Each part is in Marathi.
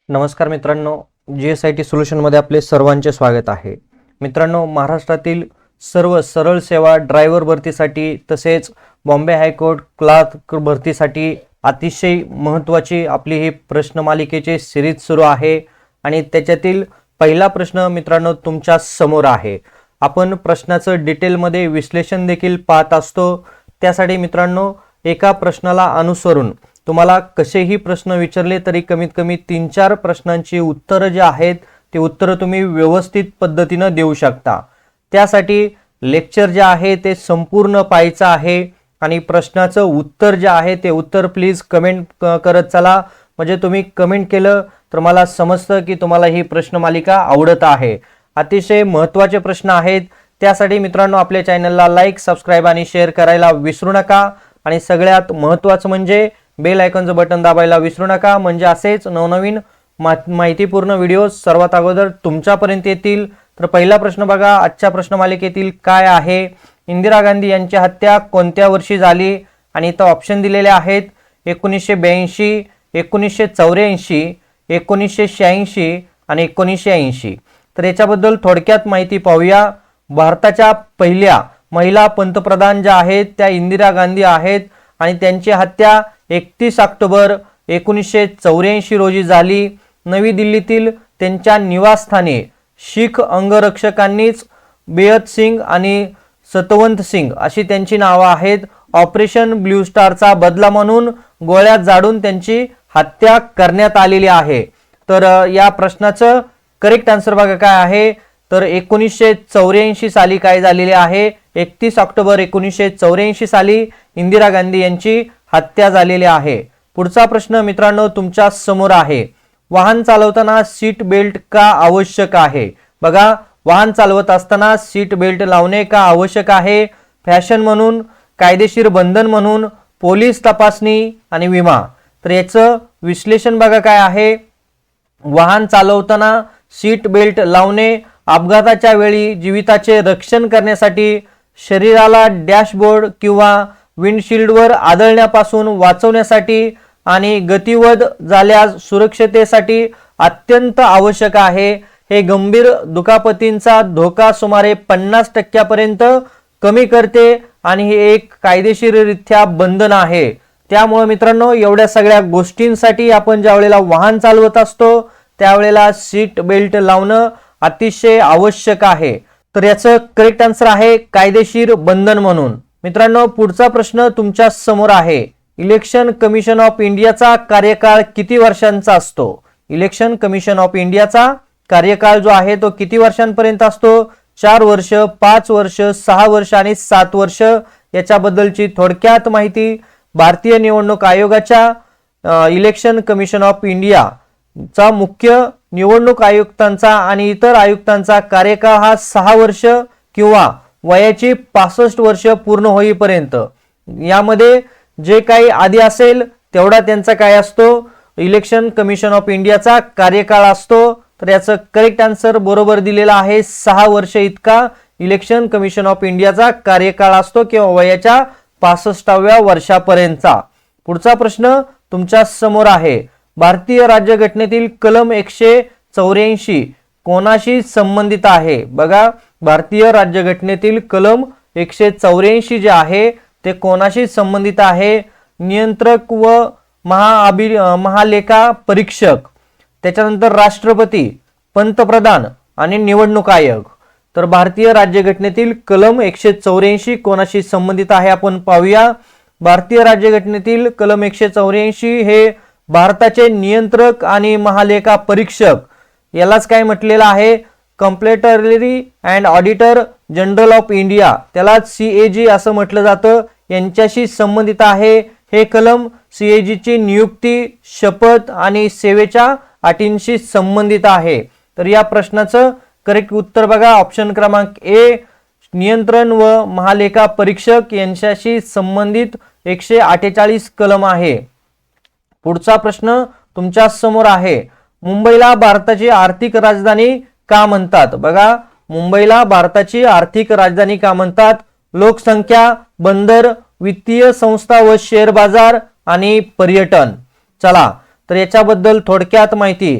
नमस्कार मित्रांनो, GSIT सोल्युशनमध्ये आपले सर्वांचे स्वागत आहे. मित्रांनो, महाराष्ट्रातील सर्व सरळ सेवा ड्रायव्हर भरतीसाठी तसेच बॉम्बे हायकोर्ट क्लार्क भरतीसाठी अतिशय महत्त्वाची आपली ही प्रश्नमालिकेची सिरीज सुरू आहे आणि त्याच्यातील पहिला प्रश्न मित्रांनो तुमच्या समोर आहे. आपण प्रश्नाचं डिटेलमध्ये विश्लेषण देखील पाहत असतो. त्यासाठी मित्रांनो एका प्रश्नाला अनुसरून तुम्हाला कसेही प्रश्न विचारले तरी कमीत कमी 3-4 प्रश्नांची उत्तरं जे आहेत ते उत्तरं तुम्ही व्यवस्थित पद्धतीने देऊ शकता. त्यासाठी लेक्चर जे आहे ते संपूर्ण पाहायचं आहे आणि प्रश्नाचं उत्तर जे आहे ते उत्तर प्लीज कमेंट करत चला. म्हणजे तुम्ही कमेंट केलं तर मला समजतं की तुम्हाला ही प्रश्नमालिका आवडत आहे. अतिशय महत्त्वाचे प्रश्न आहेत. त्यासाठी मित्रांनो आपल्या चॅनलला लाईक, सबस्क्राईब आणि शेअर करायला विसरू नका आणि सगळ्यात महत्त्वाचं म्हणजे बेल आयकॉनचं बटन दाबायला विसरू नका. म्हणजे असेच नवनवीन माहितीपूर्ण व्हिडिओ सर्वात अगोदर तुमच्यापर्यंत येतील. तर पहिला प्रश्न बघा आजच्या प्रश्नमालिकेतील काय आहे. इंदिरा गांधी यांची हत्या कोणत्या वर्षी झाली आणि इथं ऑप्शन दिलेले आहेत 1982, 1984, 1986 आणि 1980. तर याच्याबद्दल थोडक्यात माहिती पाहूया. भारताच्या पहिल्या महिला पंतप्रधान ज्या आहेत त्या इंदिरा गांधी आहेत आणि त्यांची हत्या 31 ऑक्टोबर 1984 रोजी झाली. नवी दिल्लीतील त्यांच्या निवासस्थानी शीख अंगरक्षकांनीच बेअत सिंग आणि सतवंत सिंग अशी त्यांची नावं आहेत. ऑपरेशन ब्ल्यू स्टारचा बदला म्हणून गोळ्या झाडून त्यांची हत्या करण्यात आलेली आहे. तर या प्रश्नाचं करेक्ट आन्सर बघा काय आहे. तर 1984 साली काय झालेले आहे, 31 ऑक्टोबर 1984 साली इंदिरा गांधी यांची हत्या झालेली आहे. पुढचा प्रश्न मित्रांनो तुमच्या समोर आहे. वाहन चालवताना सीट बेल्ट का आवश्यक आहे. बघा, वाहन चालवत असताना सीट बेल्ट लावणे का आवश्यक आहे. फॅशन म्हणून, कायदेशीर बंधन म्हणून, पोलीस तपासणी आणि विमा. तर याचं विश्लेषण बघा काय आहे. वाहन चालवताना सीट बेल्ट लावणे अपघाताच्या वेळी जीविताचे रक्षण करण्यासाठी, शरीराला डॅशबोर्ड किंवा विंडशील्डवर आदळण्यापासून वाचवण्यासाठी आणि गतिवध झाल्यास सुरक्षतेसाठी अत्यंत आवश्यक आहे. हे गंभीर दुखापतींचा धोका सुमारे 50% कमी करते आणि हे एक कायदेशीररित्या बंधन आहे. त्यामुळे मित्रांनो एवढ्या सगळ्या गोष्टींसाठी आपण ज्या वेळेला वाहन चालवत असतो त्यावेळेला सीट बेल्ट लावणं अतिशय आवश्यक आहे. तर याचं करेक्ट आन्सर आहे कायदेशीर बंधन म्हणून. मित्रांनो पुढचा प्रश्न तुमच्या समोर आहे. इलेक्शन कमिशन ऑफ इंडियाचा कार्यकाळ किती वर्षांचा असतो. इलेक्शन कमिशन ऑफ इंडियाचा कार्यकाळ जो आहे तो किती वर्षांपर्यंत असतो. 4 वर्ष, 5 वर्ष, 6 वर्ष आणि 7 वर्ष. याच्याबद्दलची थोडक्यात माहिती. भारतीय निवडणूक आयोगाच्या इलेक्शन कमिशन ऑफ इंडिया चा मुख्य निवडणूक आयुक्तांचा आणि इतर आयुक्तांचा कार्यकाळ हा 6 वर्ष किंवा वयाची 65 वर्ष पूर्ण होईपर्यंत. यामध्ये जे काही आधी असेल तेवढा त्यांचा काय असतो, इलेक्शन कमिशन ऑफ इंडियाचा कार्यकाळ असतो. तर याचं करेक्ट आन्सर बरोबर दिलेला आहे. 6 वर्ष इतका इलेक्शन कमिशन ऑफ इंडियाचा कार्यकाळ असतो किंवा वयाच्या 65व्या वर्षापर्यंतचा. पुढचा प्रश्न तुमच्या समोर आहे. भारतीय राज्यघटनेतील कलम 184 कोणाशी संबंधित आहे. बघा, भारतीय राज्यघटनेतील कलम 184 जे आहे ते कोणाशी संबंधित आहे. नियंत्रक व महालेखा परीक्षक, त्याच्यानंतर राष्ट्रपती, पंतप्रधान आणि निवडणूक आयोग. तर भारतीय राज्यघटनेतील कलम 184 कोणाशी संबंधित आहे आपण पाहूया. भारतीय राज्यघटनेतील कलम 184 हे भारताचे नियंत्रक आणि महालेखा परीक्षक यालाच काय म्हटलेलं आहे, comptroller and auditor general of India, त्यालाच CAG असं म्हटलं जातं, यांच्याशी संबंधित आहे. हे कलम CAG ची नियुक्ती, शपथ आणि सेवेच्या अटींशी संबंधित आहे. तर या प्रश्नाचं करेक्ट उत्तर बघा ऑप्शन क्रमांक A, नियंत्रण व महालेखा परीक्षक यांच्याशी संबंधित 148 कलम आहे. पुढचा प्रश्न तुमच्या समोर आहे. मुंबईला भारताची आर्थिक राजधानी का म्हणतात. बघा, मुंबईला भारताची आर्थिक राजधानी का म्हणतात. लोकसंख्या, बंदर, वित्तीय संस्था व शेअर बाजार आणि पर्यटन. चला तर याच्याबद्दल थोडक्यात माहिती.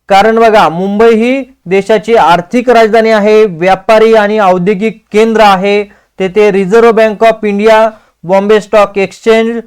कारण बघा, मुंबई ही देशाची आर्थिक राजधानी आहे, व्यापारी आणि औद्योगिक केंद्र आहे. तेथे reserve bank of India, Bombay stock exchange,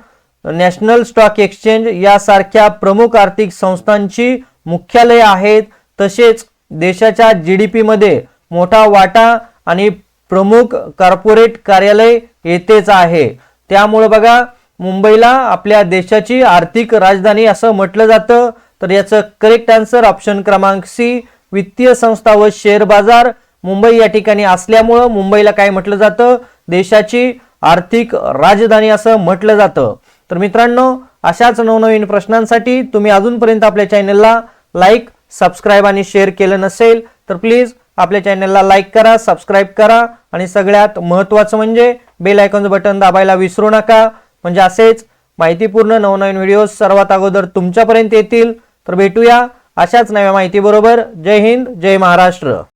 national stock exchange यासारख्या प्रमुख आर्थिक संस्थांची मुख्यालये आहेत. तसेच देशाच्या जीडीपी मध्ये मोठा वाटा आणि प्रमुख कॉर्पोरेट कार्यालय येथेच आहे. त्यामुळे बघा, मुंबईला आपल्या देशाची आर्थिक राजधानी असं म्हटलं जातं. तर याचं करेक्ट आन्सर ऑप्शन क्रमांक सी, वित्तीय संस्था व शेअर बाजार मुंबई या ठिकाणी असल्यामुळं मुंबईला काय म्हटलं जातं, देशाची आर्थिक राजधानी असं म्हटलं जातं. तर मित्रांनो, अशाच नवनवीन प्रश्नांसाठी तुम्ही अजूनपर्यंत आपल्या चॅनलला लाईक, सबस्क्राईब आणि शेअर केलं नसेल तर प्लीज आपल्या चॅनलला लाईक करा, सबस्क्राईब करा आणि सगळ्यात महत्त्वाचं म्हणजे बेल आयकॉनचं बटन दाबायला विसरू नका. म्हणजे असेच माहितीपूर्ण नवनवीन व्हिडिओ सर्वात अगोदर तुमच्यापर्यंत येतील. तर भेटूया अशाच नव्या माहिती बरोबर. जय हिंद, जय महाराष्ट्र.